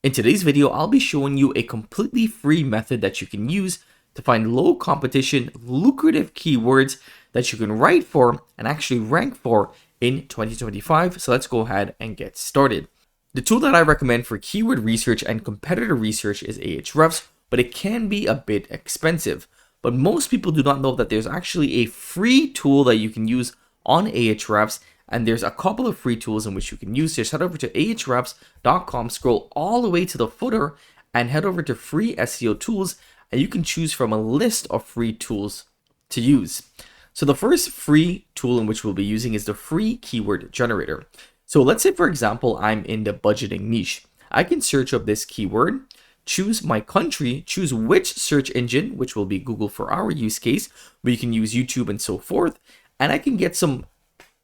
In today's video, I'll be showing you a completely free method that you can use to find low competition, lucrative keywords that you can write for and actually rank for in 2025. So let's go ahead and get started. The tool that I recommend for keyword research and competitor research is ahrefs, but it can be a bit expensive. But most people do not know that there's actually a free tool that you can use on ahrefs, and there's a couple of free tools in which you can use. Just head over to ahrefs.com, scroll all the way to the footer, and head over to free SEO tools, and you can choose from a list of free tools to use. So the first free tool in which we'll be using is the free keyword generator. So let's say, for example, I'm in the budgeting niche. I can search up this keyword, choose my country, choose which search engine, which will be Google for our use case, but you can use YouTube and so forth, and I can get some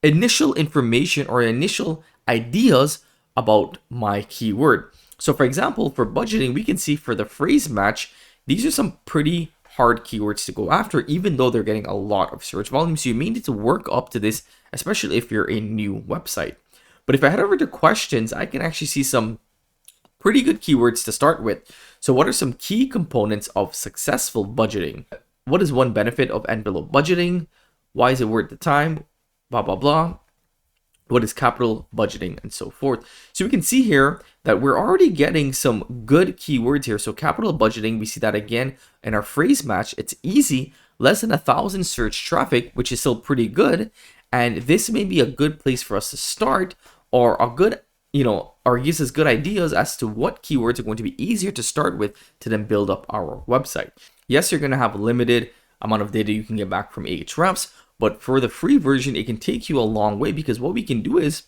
initial information or initial ideas about my keyword. So for example, for budgeting, we can see for the phrase match, these are some pretty hard keywords to go after, even though they're getting a lot of search volume. So you may need to work up to this, especially if you're a new website. But if I head over to questions, I can actually see some pretty good keywords to start with. So what are some key components of successful budgeting? What is one benefit of envelope budgeting? Why is it worth the time? Blah, blah, blah. What is capital budgeting and so forth. So we can see here that we're already getting some good keywords here. So capital budgeting, we see that again in our phrase match. It's easy, less than 1,000 search traffic, which is still pretty good. And this may be a good place for us to start, or a good, or gives us good ideas as to what keywords are going to be easier to start with to then build up our website. Yes, you're going to have a limited amount of data you can get back from ahrefs, but for the free version, it can take you a long way, because what we can do is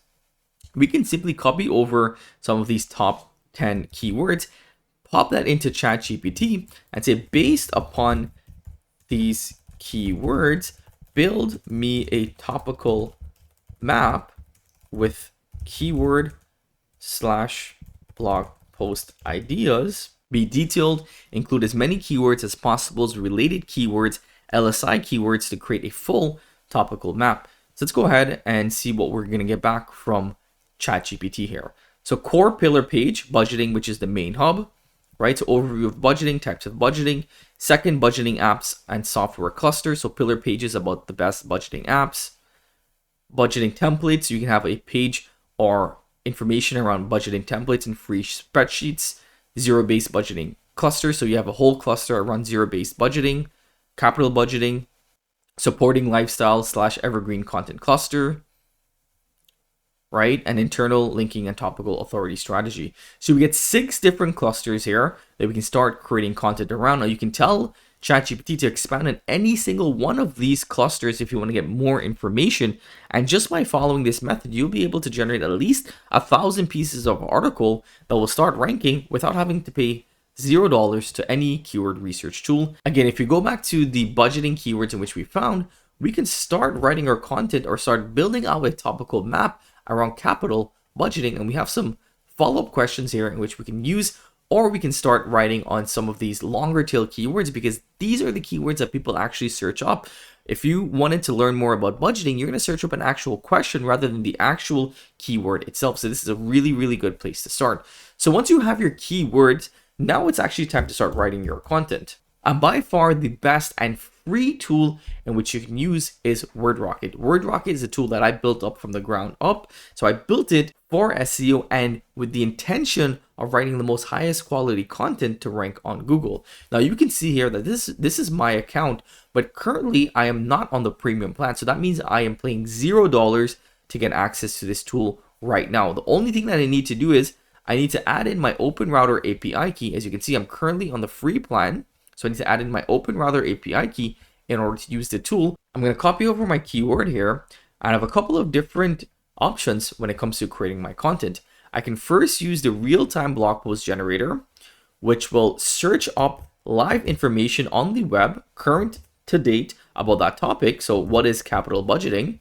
we can simply copy over some of these top 10 keywords, pop that into ChatGPT, and say, based upon these keywords, build me a topical map with keyword / blog post ideas. Be detailed, include as many keywords as possible as related keywords, LSI keywords, to create a full topical map. So let's go ahead and see what we're going to get back from ChatGPT here. So core pillar page, budgeting, which is the main hub, right? So overview of budgeting, types of budgeting, second, budgeting apps and software cluster. So pillar pages about the best budgeting apps, budgeting templates. You can have a page or information around budgeting templates and free spreadsheets, zero-based budgeting cluster. So you have a whole cluster around zero-based budgeting, capital budgeting, supporting lifestyle / evergreen content cluster, right? And internal linking and topical authority strategy. So we get 6 different clusters here that we can start creating content around. Now you can tell ChatGPT to expand on any single one of these clusters if you want to get more information. And just by following this method, you'll be able to generate at least 1,000 pieces of article that will start ranking without having to pay $0 to any keyword research tool. Again, if you go back to the budgeting keywords in which we found, we can start writing our content or start building out a topical map around capital budgeting. And we have some follow-up questions here in which we can use, or we can start writing on some of these longer tail keywords, because these are the keywords that people actually search up. If you wanted to learn more about budgeting, you're going to search up an actual question rather than the actual keyword itself. So this is a really, really good place to start. So once you have your keywords, now it's actually time to start writing your content. And by far the best and free tool in which you can use is WordRocket. WordRocket is a tool that I built up from the ground up. So I built it for SEO and with the intention of writing the most highest quality content to rank on Google. Now you can see here that this is my account, but currently I am not on the premium plan. So that means I am paying $0 to get access to this tool right now. The only thing that I need to do is I need to add in my OpenRouter API key. As you can see, I'm currently on the free plan. So I need to add in my OpenRouter API key in order to use the tool. I'm going to copy over my keyword here. I have a couple of different options when it comes to creating my content. I can first use the real-time blog post generator, which will search up live information on the web, current to date, about that topic. So what is capital budgeting?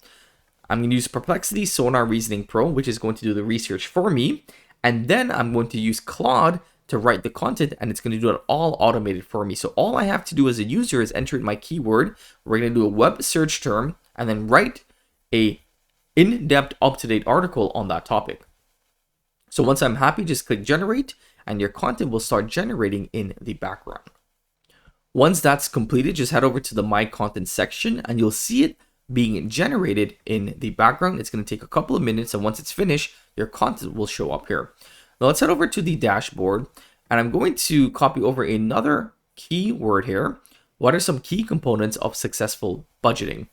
I'm going to use Perplexity Sonar Reasoning Pro, which is going to do the research for me. And then I'm going to use Claude to write the content, and it's going to do it all automated for me. So all I have to do as a user is enter in my keyword. We're going to do a web search term and then write a in-depth, up-to-date article on that topic. So once I'm happy, just click generate, and your content will start generating in the background. Once that's completed, just head over to the My Content section and you'll see it being generated in the background. It's going to take a couple of minutes, and once it's finished, your content will show up here. Now let's head over to the dashboard, and I'm going to copy over another keyword here. What are some key components of successful budgeting?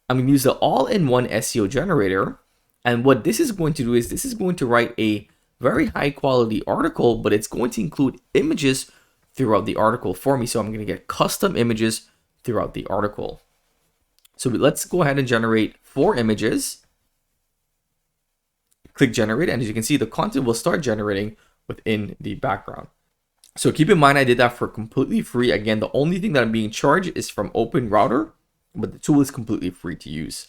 I'm going to use the all-in-one SEO generator, and what this is going to do is this is going to write a very high quality article, but it's going to include images throughout the article for me. So I'm going to get custom images throughout the article. So let's go ahead and generate 4 images. Click generate, and as you can see, the content will start generating within the background. So keep in mind, I did that for completely free. Again, the only thing that I'm being charged is from Open Router, but the tool is completely free to use.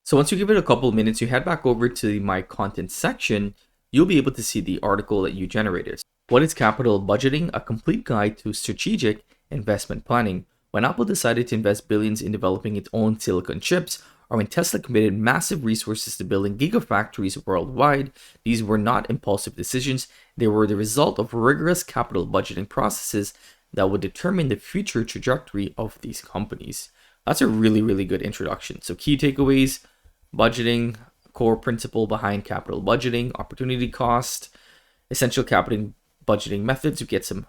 So once you give it a couple of minutes, you head back over to the My Content section, you'll be able to see the article that you generated. What is capital budgeting? A complete guide to strategic investment planning. When Apple decided to invest billions in developing its own silicon chips, or when Tesla committed massive resources to building gigafactories worldwide, these were not impulsive decisions. They were the result of rigorous capital budgeting processes that would determine the future trajectory of these companies. That's a really, really good introduction. So key takeaways: budgeting, core principle behind capital budgeting, opportunity cost, essential capital budgeting methods. You get some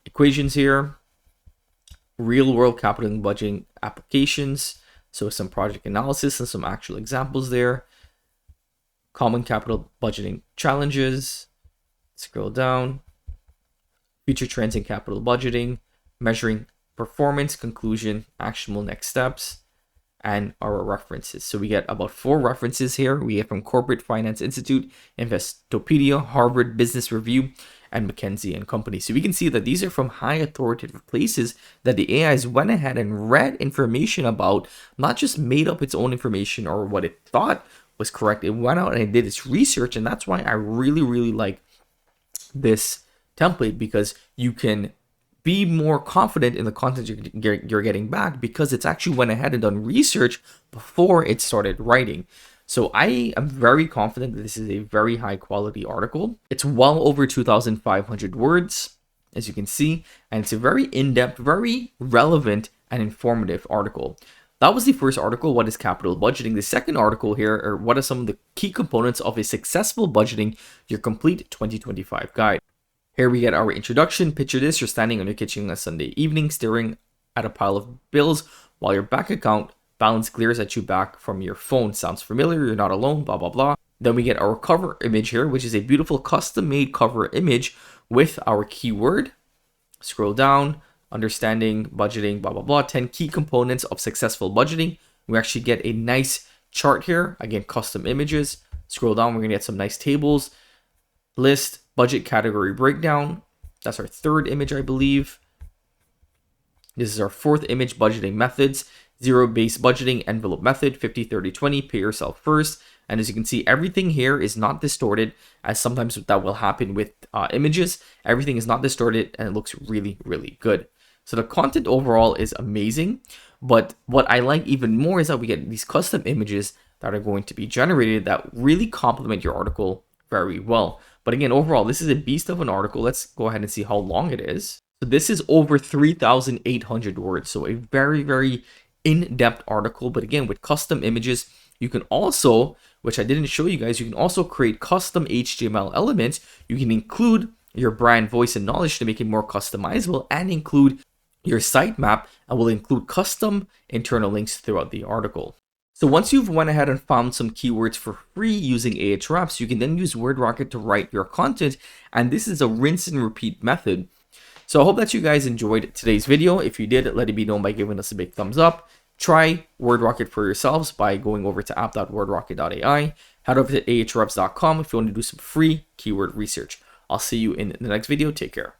equations here, real world capital budgeting applications, so some project analysis and some actual examples there, common capital budgeting challenges. Scroll down, future trends in capital budgeting, measuring performance, conclusion, actionable next steps, and our references. So we get about 4 references here. We get from Corporate Finance Institute, Investopedia, Harvard Business Review, and McKinsey & Company. So we can see that these are from high authoritative places that the AIs went ahead and read information about, not just made up its own information or what it thought was correct. It went out and it did its research, and that's why I really, really like this template, because you can be more confident in the content you're getting back, because it's actually went ahead and done research before it started writing. So I am very confident that this is a very high quality article. It's well over 2,500 words, as you can see, and it's a very in-depth, very relevant and informative article. That was the first article, what is capital budgeting? The second article here are what are some of the key components of a successful budgeting, your complete 2025 guide. Here we get our introduction. Picture this: you're standing on your kitchen on a Sunday evening, staring at a pile of bills while your bank account balance glares at you back from your phone. Sounds familiar? You're not alone, blah, blah, blah. Then we get our cover image here, which is a beautiful custom-made cover image with our keyword. Scroll down, understanding budgeting, blah, blah, blah. 10 key components of successful budgeting. We actually get a nice chart here. Again, custom images. Scroll down, we're going to get some nice tables. List, budget category breakdown. That's our third image, I believe. This is our fourth image, budgeting methods. Zero-based budgeting envelope method, 50, 30, 20, pay yourself first. And as you can see, everything here is not distorted, as sometimes that will happen with images. Everything is not distorted and it looks really, really good. So the content overall is amazing. But what I like even more is that we get these custom images that are going to be generated that really complement your article very well. But again, overall, this is a beast of an article. Let's go ahead and see how long it is. So this is over 3,800 words. So a very, very in-depth article, but again, with custom images. You can also, which I didn't show you guys, you can also create custom HTML elements. You can include your brand voice and knowledge to make it more customizable, and include your sitemap, and will include custom internal links throughout the article. So once you've went ahead and found some keywords for free using ahrefs, you can then use WordRocket to write your content, and this is a rinse and repeat method. So I hope that you guys enjoyed today's video. If you did, let it be known by giving us a big thumbs up. Try WordRocket for yourselves by going over to app.wordrocket.ai. Head over to ahrefs.com if you want to do some free keyword research. I'll see you in the next video. Take care.